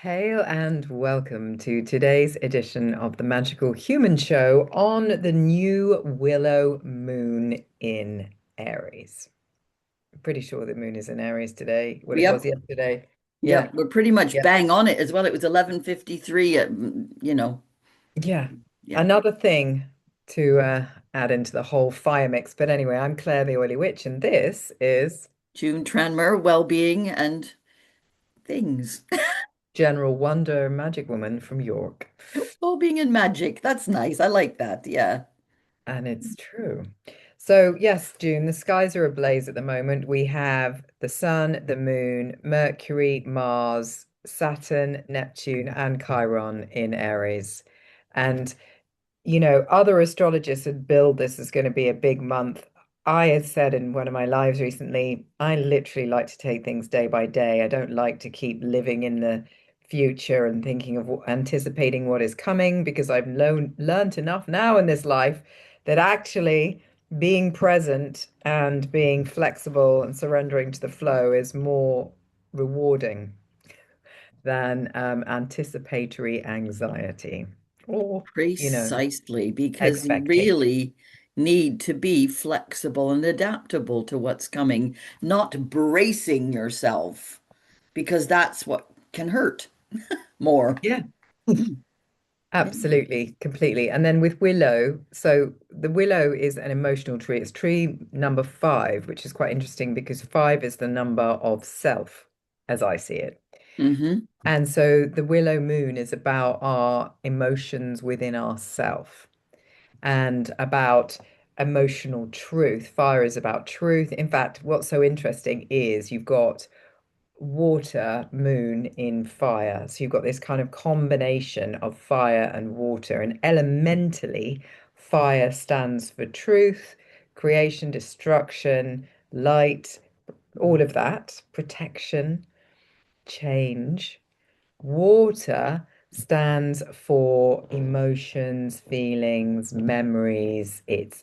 Hail and welcome to today's edition of the Magical Human Show on the new Willow Moon in Aries. I'm pretty sure the moon is in Aries today. Well, it was Yep. yesterday. Yep. Yeah, We're pretty much yeah, bang on it as well. It was 11:53 yeah. yeah. Another thing to add into the whole fire mix. But anyway, I'm Claire the Oily Witch, and this is June Tranmer, well-being and things. General Wonder Magic Woman from York. Well-being and magic. That's nice. I like that. Yeah. And it's true. So, yes, June, the skies are ablaze at the moment. We have the sun, the moon, Mercury, Mars, Saturn, Neptune, and Chiron in Aries. And other astrologers had billed this as going to be a big month. I had said in one of my lives recently, I literally like to take things day by day. I don't like to keep living in the future and thinking of anticipating what is coming because I've learned enough now in this life that actually being present and being flexible and surrendering to the flow is more rewarding than anticipatory anxiety or, Precisely, because you expectation. really need to be flexible and adaptable to what's coming, not bracing yourself, because that's what can hurt more. Yeah, Yeah. absolutely, completely. And then with Willow, so the Willow is an emotional tree. It's tree number five, which is quite interesting because five is the number of self, as I see it. Hmm. And so the Willow Moon is about our emotions within ourself and about emotional truth. Fire is about truth. In fact, what's so interesting is you've got water, moon in fire. So you've got this kind of combination of fire and water. And elementally, fire stands for truth, creation, destruction, light, all of that, protection, change. Water stands for emotions, feelings, memories. It's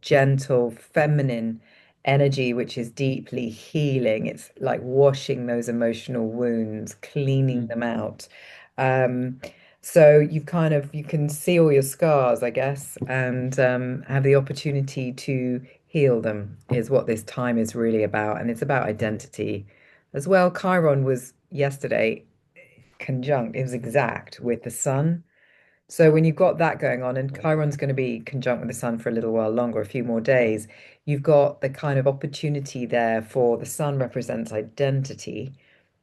gentle, feminine energy, which is deeply healing. It's like washing those emotional wounds, cleaning them out. Um, so you can see all your scars, I guess, and have the opportunity to heal them is what this time is really about. And it's about identity as well. Chiron was yesterday conjunct, it was exact with the sun. So when you've got that going on, and Chiron's going to be conjunct with the sun for a little while longer, a few more days, you've got the kind of opportunity there for the sun represents identity,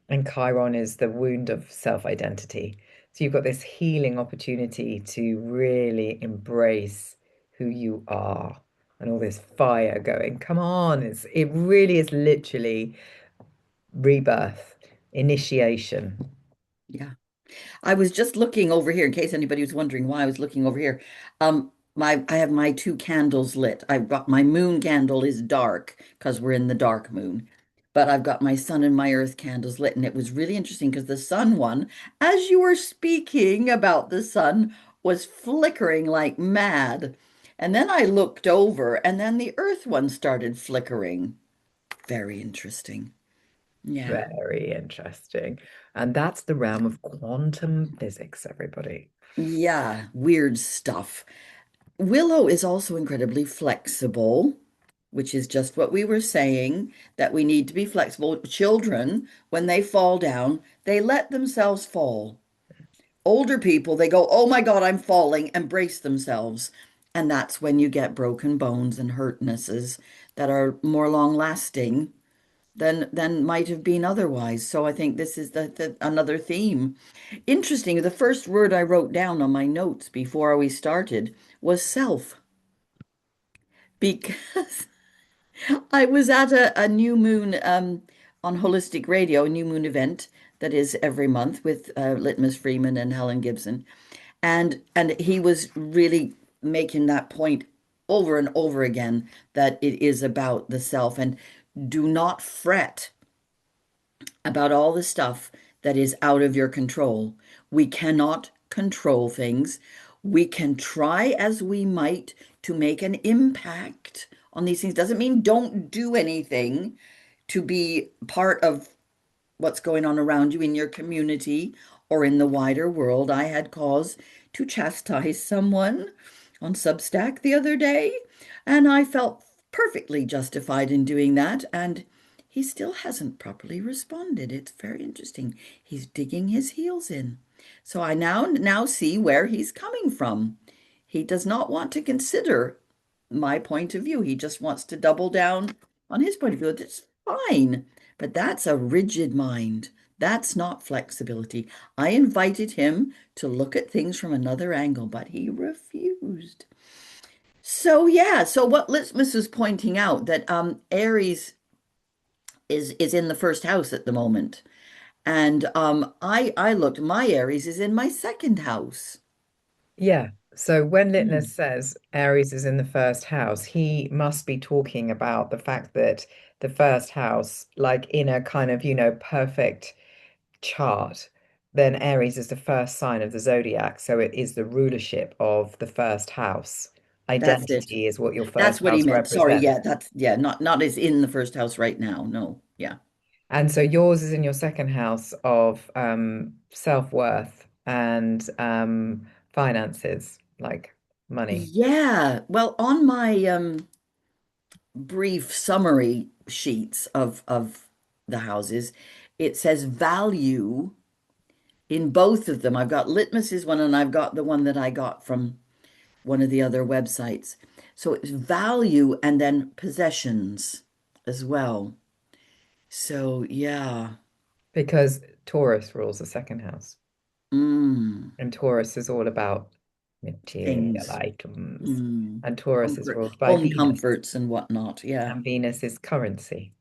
and Chiron is the wound of self-identity. So you've got this healing opportunity to really embrace who you are and all this fire going. Come on, it really is literally rebirth, initiation. Yeah. I was just looking over here in case anybody was wondering why I was looking over here. I have my two candles lit. I've got my moon candle is dark because we're in the dark moon. But I've got my sun and my earth candles lit, and it was really interesting because the sun one, as you were speaking about the sun, was flickering like mad. And then I looked over, and then the earth one started flickering. Very interesting. Yeah. Very interesting. And that's the realm of quantum physics, everybody. Yeah, weird stuff. Willow is also incredibly flexible, which is just what we were saying, that we need to be flexible. Children, when they fall down, they let themselves fall. Older people, they go, "Oh my God, I'm falling," and brace themselves. And that's when you get broken bones and hurtnesses that are more long lasting than might have been otherwise. So I think this is the another theme. Interesting, the first word I wrote down on my notes before we started was self, because I was at a new moon on Holistic Radio, a new moon event that is every month with Litmus Freeman and Helen Gibson. And he was really making that point over and over again that it is about the self and do not fret about all the stuff that is out of your control. We cannot control things. We can try as we might to make an impact on these things. Doesn't mean don't do anything to be part of what's going on around you in your community or in the wider world, I had cause to chastise someone on Substack the other day, and I felt perfectly justified in doing that, and he still hasn't properly responded. It's very interesting. He's digging his heels in. So I now see where he's coming from. He does not want to consider my point of view. He just wants to double down on his point of view. It's fine, but that's a rigid mind. That's not flexibility. I invited him to look at things from another angle, but he refused. So yeah, so what Litmus is pointing out that Aries is in the first house at the moment. And I looked, my Aries is in my second house. Yeah. So when Litness Hmm. says Aries is in the first house, he must be talking about the fact that the first house, like in a kind of, perfect chart, then Aries is the first sign of the zodiac. So it is the rulership of the first house. That's it. Identity is what your That's first what he house meant. Sorry, represents. yeah, that's yeah, not as in the first house right now. No, yeah. And so yours is in your second house of self-worth and finances, like money. Yeah. Well, on my brief summary sheets of the houses, it says value in both of them. I've got Litmus is one, and I've got the one that I got from one of the other websites. So it's value and then possessions as well. So yeah. Because Taurus rules the second house. Mm, And Taurus is all about material things. items. Mm, And Taurus is comfort, ruled by home Venus. comforts and whatnot. Yeah. And Venus is currency.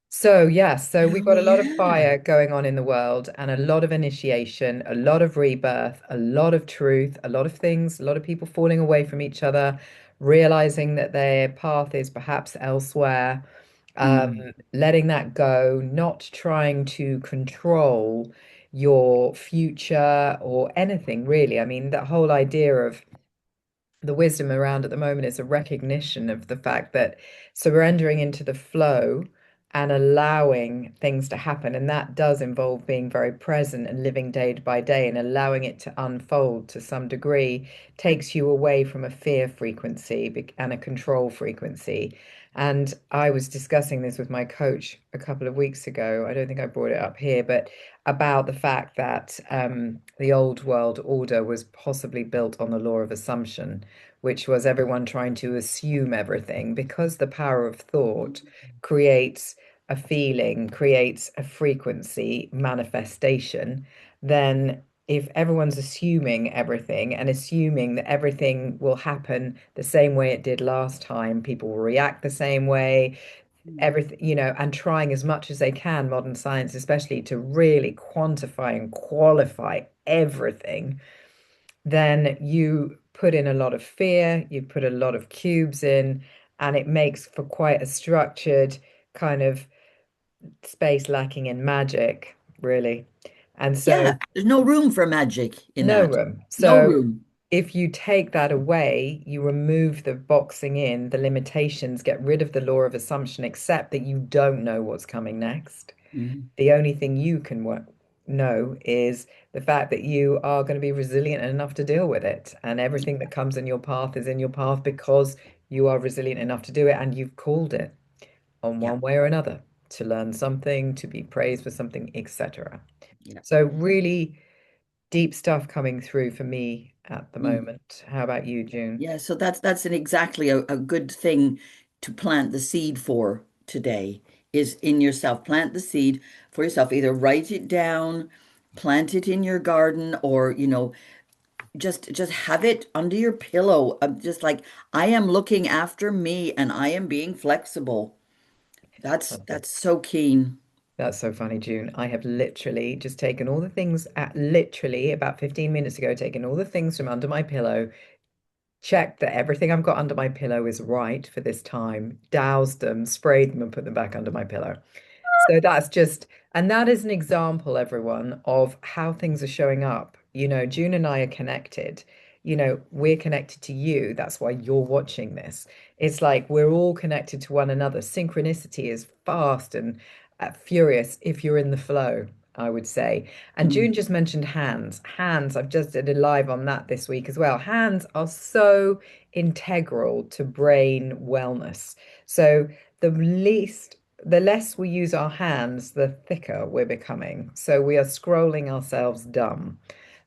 So, yes, so we've Oh got a lot of yeah. fire going on in the world and a lot of initiation, a lot of rebirth, a lot of truth, a lot of things, a lot of people falling away from each other, realizing that their path is perhaps elsewhere, um, Mm, letting that go, not trying to control your future or anything really. I mean, that whole idea of the wisdom around at the moment is a recognition of the fact that surrendering into the flow and allowing things to happen. And that does involve being very present and living day by day and allowing it to unfold to some degree takes you away from a fear frequency and a control frequency. And I was discussing this with my coach a couple of weeks ago. I don't think I brought it up here, but about the fact that the old world order was possibly built on the law of assumption, which was everyone trying to assume everything because the power of thought creates a feeling, creates a frequency manifestation, then if everyone's assuming everything and assuming that everything will happen the same way it did last time, people will react the same way, everything, and trying as much as they can, modern science especially, to really quantify and qualify everything, then you put in a lot of fear, you put a lot of cubes in, and it makes for quite a structured kind of space lacking in magic, really. And so, yeah. There's no room for magic in no that. room. No So, room. if you take that away, you remove the boxing in, the limitations, get rid of the law of assumption, accept that you don't know what's coming next. Mhm. The only thing you can know is the fact that you are going to be resilient enough to deal with it. And everything that comes in your path is in your path because you are resilient enough to do it and you've called it on Yeah. one way or another to learn something, to be praised for something, etc. Yeah. So, really deep stuff coming through for me at the Mm. moment. How about you, June? Yeah. So that's an exactly a good thing to plant the seed for today is in yourself. Plant the seed for yourself. Either write it down, plant it in your garden, or just have it under your pillow. Just like I am looking after me and I am being flexible. That's so keen. That's so funny, June. I have literally just taken all the things at literally about 15 minutes ago, taken all the things from under my pillow, checked that everything I've got under my pillow is right for this time, doused them, sprayed them, and put them back under my pillow. So that's just, and that is an example, everyone, of how things are showing up. June and I are connected. We're connected to you. That's why you're watching this. It's like we're all connected to one another. Synchronicity is fast and furious if you're in the flow. I would say. And June Mm. just mentioned hands. Hands, I've just did a live on that this week as well. Hands are so integral to brain wellness. So the least, the less we use our hands, the thicker we're becoming. So we are scrolling ourselves dumb.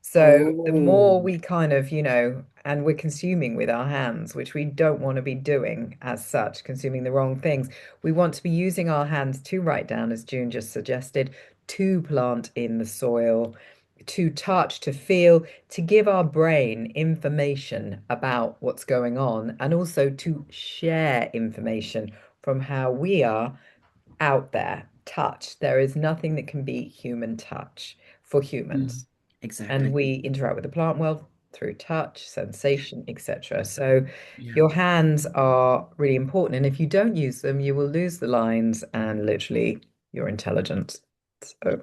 So the more Oh. we kind of, and we're consuming with our hands, which we don't want to be doing as such, consuming the wrong things. We want to be using our hands to write down, as June just suggested, to plant in the soil, to touch, to feel, to give our brain information about what's going on, and also to share information from how we are out there. Touch. There is nothing that can beat human touch for Mm. humans. And Exactly. we interact with the plant world through touch, sensation, etc. So Yeah. your hands are really important. And if you don't use them, you will lose the lines and literally your intelligence. So,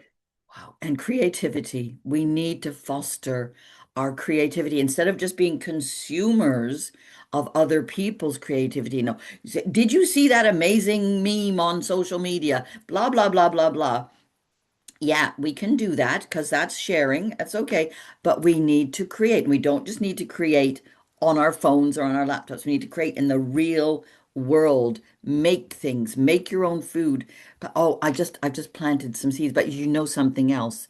Wow. And creativity. We need to foster our creativity instead of just being consumers of other people's creativity. No, did you see that amazing meme on social media? Blah, blah, blah, blah, blah. Yeah, we can do that because that's sharing. That's okay. But we need to create. We don't just need to create on our phones or on our laptops. We need to create in the real world. Make things, make your own food. But oh, I've just planted some seeds. But you know something else.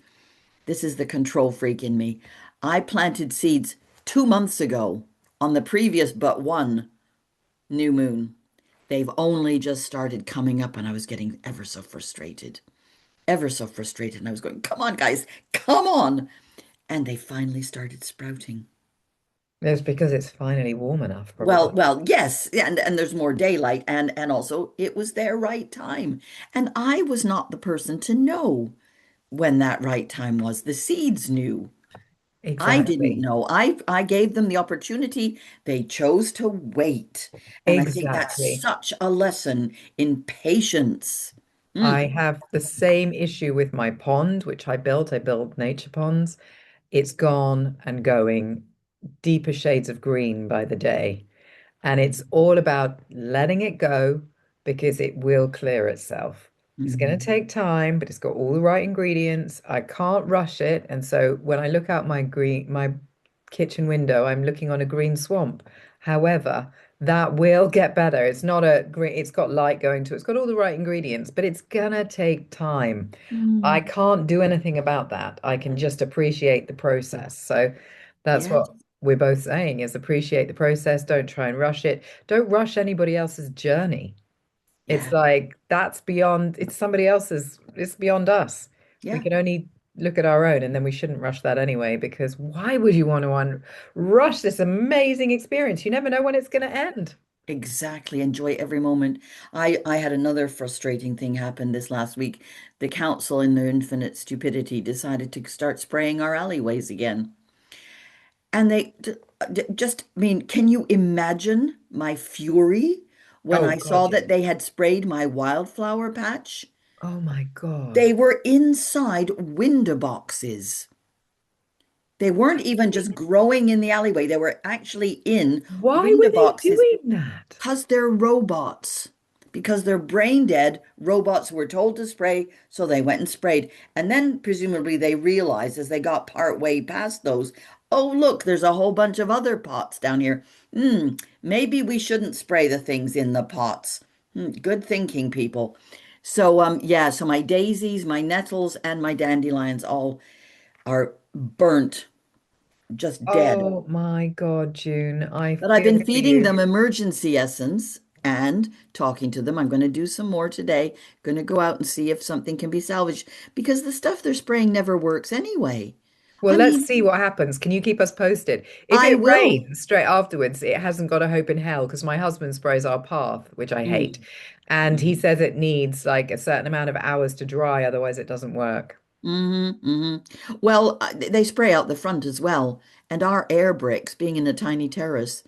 This is the control freak in me. I planted seeds 2 months ago on the previous but one new moon. They've only just started coming up, and I was getting ever so frustrated, ever so frustrated. And I was going, come on, guys, come on. And they finally started sprouting. it's because it's finally warm enough, Well, probably. yes, and there's more daylight, and also it was their right time. And I was not the person to know when that right time was. The seeds knew. I didn't Exactly. know. I gave them the opportunity. They chose to wait. And I think that's Exactly. such a lesson in patience. I Mm, have the same issue with my pond, which I built. I built nature ponds. It's gone and going deeper shades of green by the day. And it's all about letting it go because it will clear itself. It's going to mm, take time, but it's got all the right ingredients. I can't rush it. And so when I look out my kitchen window, I'm looking on a green swamp. However, that will get better. It's not a green, it's got light going to it. It's got all the right ingredients, but it's gonna take time. I mm. can't do anything about that. I can just appreciate the process. So that's Yes, what we're both saying is appreciate the process. Don't try and rush it. Don't rush anybody else's journey. It's yeah, like that's beyond, it's somebody else's, it's beyond us. We yeah. can only look at our own, and then we shouldn't rush that anyway, because why would you want to rush this amazing experience? You never know when it's going to end. Exactly. Enjoy every moment. I had another frustrating thing happen this last week. The council, in their infinite stupidity, decided to start spraying our alleyways again. And just, I mean, can you imagine my fury when Oh I God, saw that yeah. they had sprayed my wildflower patch? Oh my They God. were inside window boxes. They weren't even just growing in the alleyway. They were actually in Why were window they boxes. doing that? Because they're robots. Because they're brain dead, robots were told to spray, so they went and sprayed. And then presumably they realized as they got part way past those, oh, look, there's a whole bunch of other pots down here. Maybe we shouldn't spray the things in the pots. Good thinking, people. So yeah, so my daisies, my nettles, and my dandelions all are burnt, just dead. Oh my God, June. I But I've been feel for feeding you. them emergency essence and talking to them. I'm going to do some more today. Going to go out and see if something can be salvaged because the stuff they're spraying never works anyway. Well, I let's mean, see what happens. Can you keep us posted? If I it will. rains straight afterwards, it hasn't got a hope in hell because my husband sprays our path, which I hate. Mm, And he mm, says it needs like a certain amount of hours to dry, otherwise it doesn't work. Well, they spray out the front as well. And our air bricks, being in a tiny terrace,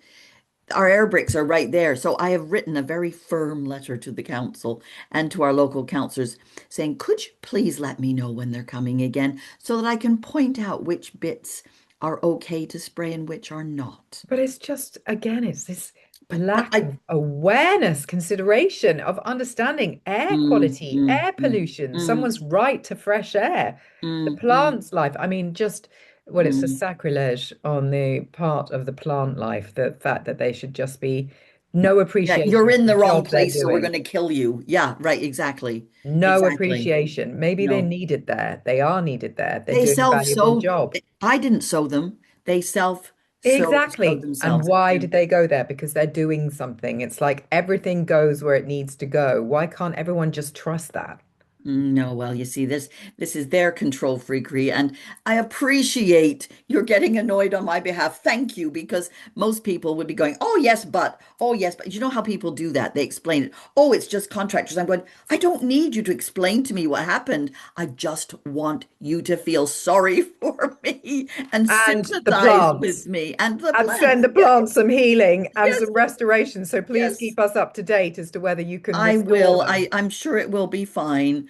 our air bricks are right there. So I have written a very firm letter to the council and to our local councillors saying, could you please let me know when they're coming again so that I can point out which bits are okay to spray and which are not? But it's just, again, it's this but lack I, of awareness, consideration of understanding air mm, quality, mm, air mm, pollution, mm, someone's right to fresh air, the mm, mm, plant's life. I mean, just, well, it's a mm. sacrilege on the part of the plant life, the fact that they should just be no Yeah, you're appreciation for in the the wrong job they're place, so we're doing. going to kill you. Yeah, right, exactly. No Exactly. appreciation. Maybe they're No. needed there. They are needed there. They're They doing a valuable self-sow. job. I didn't sow them. They self-sowed Exactly. And themselves. why Yeah. did they go there? Because they're doing something. It's like everything goes where it needs to go. Why can't everyone just trust that? No, well, you see, this is their control freakery, and I appreciate you're getting annoyed on my behalf. Thank you, because most people would be going, oh yes, but you know how people do that? They explain it. Oh, it's just contractors. I'm going, I don't need you to explain to me what happened. I just want you to feel sorry for me and And the sympathize with plants. me and the And send plants. the plants some healing and Yes, some restoration. So please yes. keep us up to date as to whether you can I restore will. them. I'm sure it will be fine.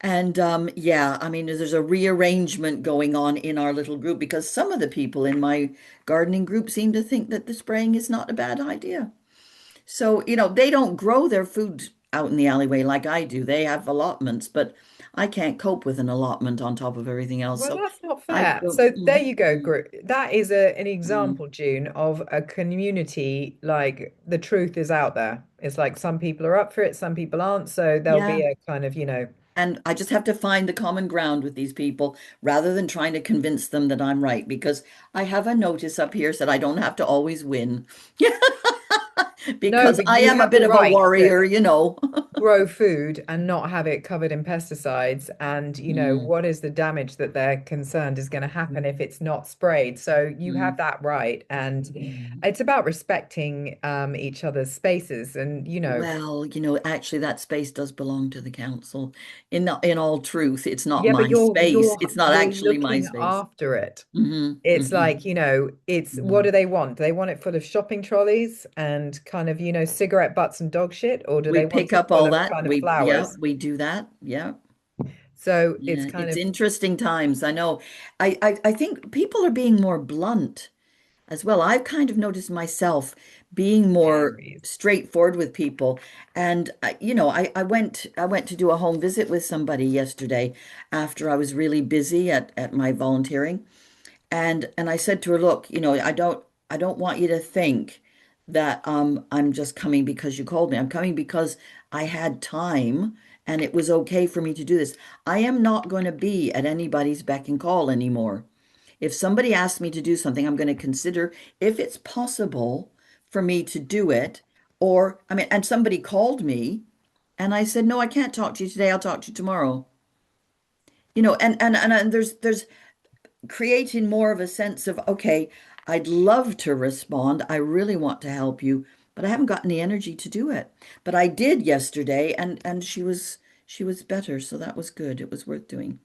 And yeah, I mean, there's a rearrangement going on in our little group because some of the people in my gardening group seem to think that the spraying is not a bad idea. So, they don't grow their food out in the alleyway like I do. They have allotments, but I can't cope with an allotment on top of everything else. Well, So that's not I fair. don't. So there you go, group. That is an Mm. example, June, of a community like the truth is out there. It's like some people are up for it, some people aren't. So there'll be Yeah. a kind of, And I just have to find the common ground with these people rather than trying to convince them that I'm right because I have a notice up here said I don't have to always win. no, Because but I you am a have the bit of a right to warrior. grow food and not have it covered in pesticides. And, Mm, what is the damage that they're concerned is going to happen if it's not sprayed? So you have mm, that right. And mm. it's about respecting each other's spaces. And, Well, actually that space does belong to the council. In all truth, it's not yeah, but my you're space. you're It's not you're actually my looking space. after it. Hmm. It's Hmm. like, it's what Hmm. do they want? Do they want it full of shopping trolleys and kind of, cigarette butts and dog shit, or do We they want pick it up full all of that. kind of Yeah, flowers? we do that. Yeah. So it's Yeah, kind it's of interesting times. I know. I think people are being more blunt as well. I've kind of noticed myself being more Aries. straightforward with people. And I went to do a home visit with somebody yesterday after I was really busy at my volunteering. And I said to her, look, I don't want you to think that I'm just coming because you called me. I'm coming because I had time and it was okay for me to do this. I am not going to be at anybody's beck and call anymore. If somebody asks me to do something, I'm going to consider if it's possible for me to do it. Or, I mean, and somebody called me and I said, no, I can't talk to you today. I'll talk to you tomorrow. And there's creating more of a sense of, okay, I'd love to respond. I really want to help you, but I haven't got any energy to do it. But I did yesterday and she was better, so that was good. It was worth doing.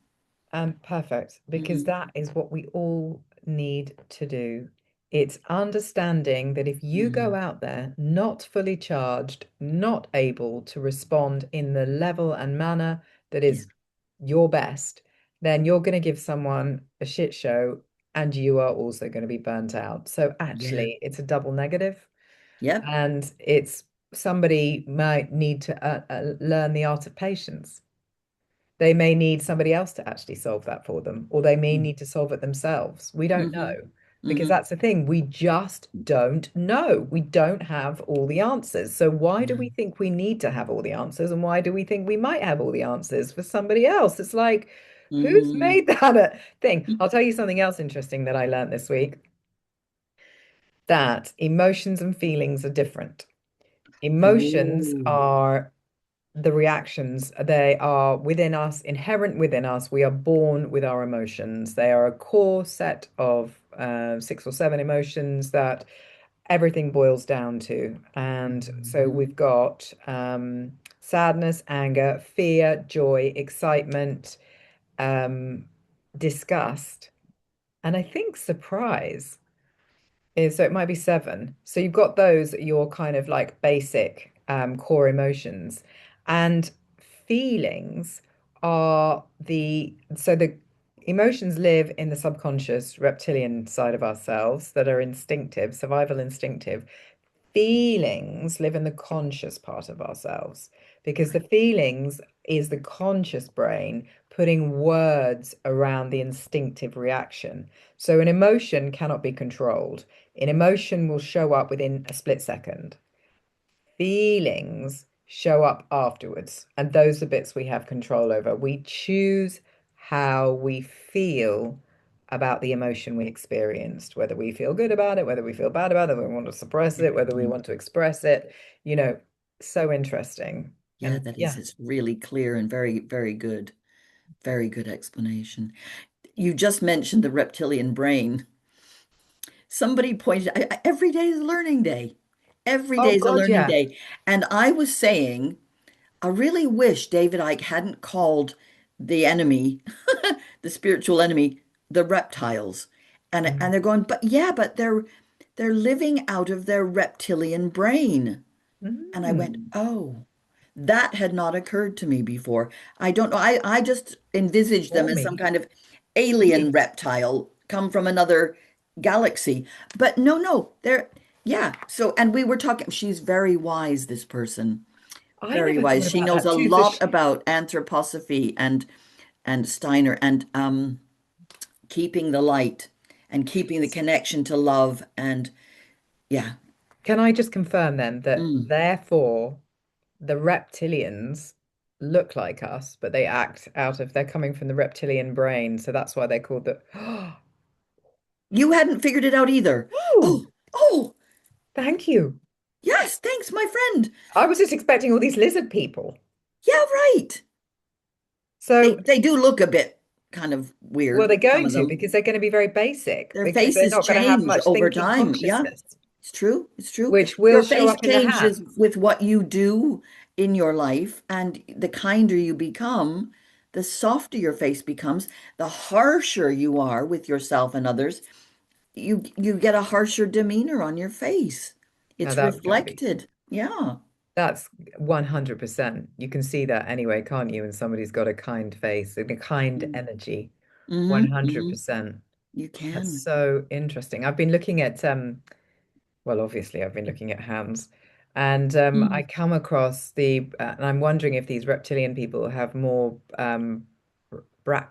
Perfect, because Hmm. that is what we all need to do. It's understanding that if you go Hmm. out there not fully charged, not able to respond in the level and manner that Yeah. is your best, then you're going to give someone a shit show and you are also going to be burnt out. So Yeah. actually, it's a double negative, Yep. and it's somebody might need to learn the art of patience. They may need somebody else to actually solve that for them, or they may need to solve it themselves. We don't Mm-hmm. know because Mm-hmm. that's the thing. We just don't know. We don't have all the answers. So why do Yeah. we think we need to have all the answers? And why do we think we might have all the answers for somebody else? It's like, who's Mm-hmm. made that a thing? I'll tell you something else interesting that I learned this week, that emotions and feelings are different. Emotions Oh. are the reactions. They are within us, inherent within us. We are born with our emotions. They are a core set of 6 or 7 emotions that everything boils down to. And so Mhm. we've got sadness, anger, fear, joy, excitement, um, disgust, and I think surprise is, so it might be 7. So you've got those, your kind of like basic core emotions. And feelings are the emotions live in the subconscious reptilian side of ourselves that are instinctive, survival instinctive. Feelings live in the conscious part of ourselves because the Right. feelings is the conscious brain putting words around the instinctive reaction. So an emotion cannot be controlled. An emotion will show up within a split second. Feelings show up afterwards, and those are bits we have control over. We choose how we feel about the emotion we experienced, whether we feel good about it, whether we feel bad about it, whether we want to suppress it, whether we Mhm. want to express it. You know, so interesting. Yeah, And that is. yeah. It's really clear and very, very good. Very good explanation. You just mentioned the reptilian brain. Somebody pointed, every day is a learning day. Every Oh day is a God, learning yeah. day. And I was saying, I really wish David Icke hadn't called the enemy, the spiritual enemy, the reptiles. And Mm. they're going, but yeah, but they're living out of their reptilian brain. And I went, Mm. oh, that had not occurred to me before. I don't know. I just envisaged them Or as some me. kind of alien reptile come from another galaxy. But no, no, they're, yeah. So, and we were talking, she's very wise, this person, I very never thought wise. She about knows that a too. So lot sh about anthroposophy and Steiner and keeping the light and keeping the connection to love. And yeah. can I just confirm then that Mm. therefore the reptilians look like us, but they act out of, they're coming from the reptilian brain. So that's why they're called the, You hadn't figured it out either. oh, Oh, oh, thank you. yes, thanks, my friend. I was just expecting all these lizard people. Yeah, right. So, They do look a bit kind of well, weird, they're some going of to them. because they're going to be very basic Their because they're faces not going to have change much over thinking time. Yeah, consciousness, it's true. It's true. which will Your show face up in the changes hands. with what you do in your life, and the kinder you become, the softer your face becomes, the harsher you are with yourself and others. You get a harsher demeanor on your face. Now It's that's going to be, reflected. Yeah. that's 100%. You can see that anyway, can't you? When somebody's got a kind face and a kind energy, Mm-hmm. 100%. You That's can. so interesting. I've been looking at well, obviously I've been looking at hands and I Mm. come across the and I'm wondering if these reptilian people have more bra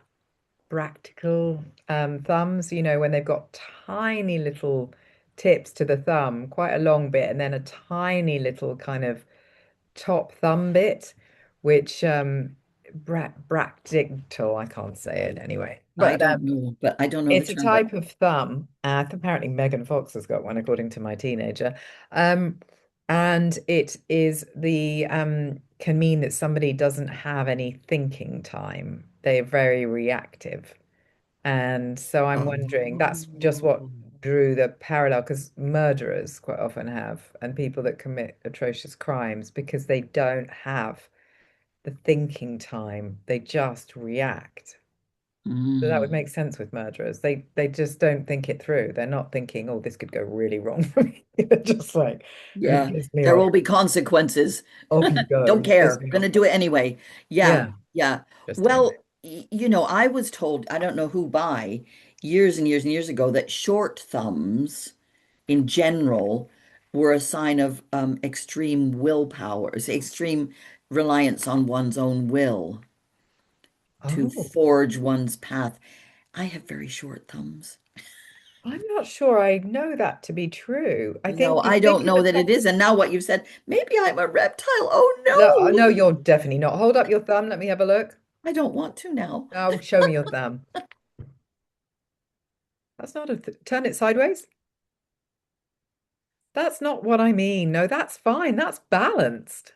practical thumbs, you know, when they've got tiny little tips to the thumb, quite a long bit, and then a tiny little kind of top thumb bit, which bractical, I can't say it anyway. I But don't know, but I don't know the it's a term, but type of thumb. Apparently, Megan Fox has got one, according to my teenager. Um, and it is the can mean that somebody doesn't have any thinking time. They're very reactive. And so I'm wondering, that's just what oh, drew the parallel, because murderers quite often have, and people that commit atrocious crimes, because they don't have the thinking time. They just react. So that would mm, make sense with murderers. They just don't think it through. They're not thinking, oh, this could go really wrong for me. They're just like, this yeah, piss me there off. will be consequences. Off you go. Don't You piss care. me off. Gonna do it anyway. Yeah, Yeah, yeah. interesting. Well, I was told, I don't know who by, years and years and years ago, that short thumbs in general were a sign of extreme willpower, extreme reliance on one's own will to Oh, forge one's path. I have very short thumbs. I'm not sure I know that to be true. I No, think you I think don't at know the that it top. is. And now what you've said, maybe I'm a reptile. No, Oh no, no, you're definitely not. Hold up your thumb. Let me have a look. I don't want to now. Oh, show me your thumb. That's not a th turn it sideways. That's not what I mean. No, that's fine. That's balanced.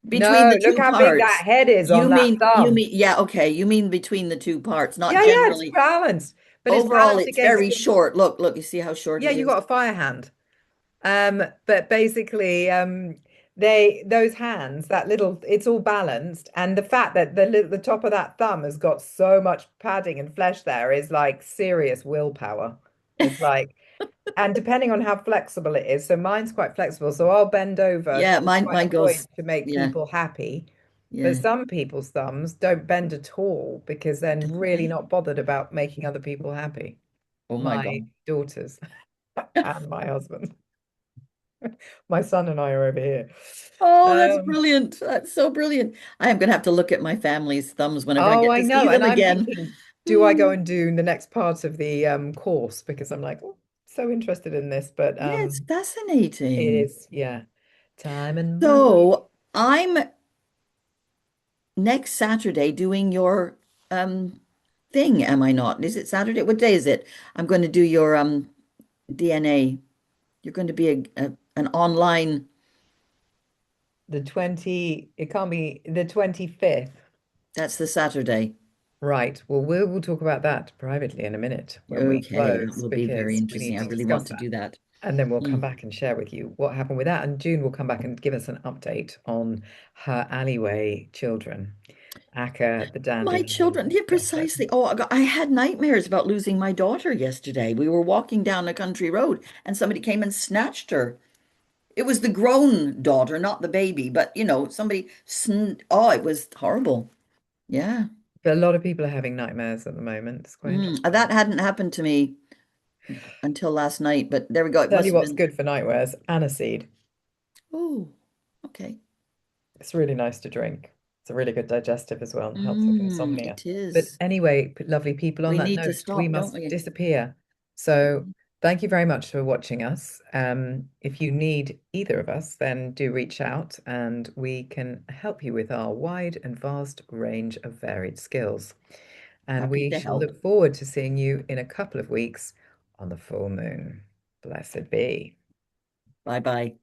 Between No, the look two how big that parts. head is on that thumb. Yeah, okay. You mean between the two parts, not Yeah, yeah, it's generally. balanced, but it's Overall, balanced it's against very your, short. Look, you see how short yeah, it you is? got a fire hand. But basically, those hands, that little, it's all balanced, and the fact that the top of that thumb has got so much padding and flesh there is like serious willpower. It's like, and depending on how flexible it is, so mine's quite flexible, so I'll bend over Yeah, to quite mine a point goes. to make Yeah, people happy. But yeah. some people's thumbs don't bend at all because they're Don't really they? not bothered about making other people happy. Oh my My God. daughters and my husband. My son and I are over here. Oh, that's Um, brilliant. That's so brilliant. I am going to have to look at my family's thumbs whenever I oh, get I to see know. them And I'm again. thinking, do I go Hmm. and do the next part of the course? Because I'm like, oh, so interested in this, but Yeah, it's it fascinating. is, yeah, time and money. So I'm next Saturday doing your um thing, am I not? Is it Saturday? What day is it? I'm going to do your DNA. You're going to be an online, It can't be the 25th. that's the Saturday. Right. Well, we'll talk about that privately in a minute when we Okay, that close, will be very because we interesting. need I to really want discuss to that. do that. And then we'll come Mm. back and share with you what happened with that. And June will come back and give us an update on her alleyway children, Akka, the My dandelion, children, yeah, etc. precisely. Oh, I had nightmares about losing my daughter yesterday. We were walking down a country road and somebody came and snatched her. It was the grown daughter, not the baby, but somebody oh, it was horrible. Yeah. But a lot of people are having nightmares at the moment. It's quite interesting. That hadn't happened to me until last night, but there we go. It Tell must you have what's been. good for nightmares, aniseed. Oh, okay. It's really nice to drink. It's a really good digestive as well and helps with insomnia. It But is. anyway, lovely people, on We that need to note, we stop, don't must we? disappear. So thank you very much for watching us. If you need either of us, then do reach out and we can help you with our wide and vast range of varied skills. And Happy we to shall help. look forward to seeing you in a couple of weeks on the full moon. Blessed be. Bye bye.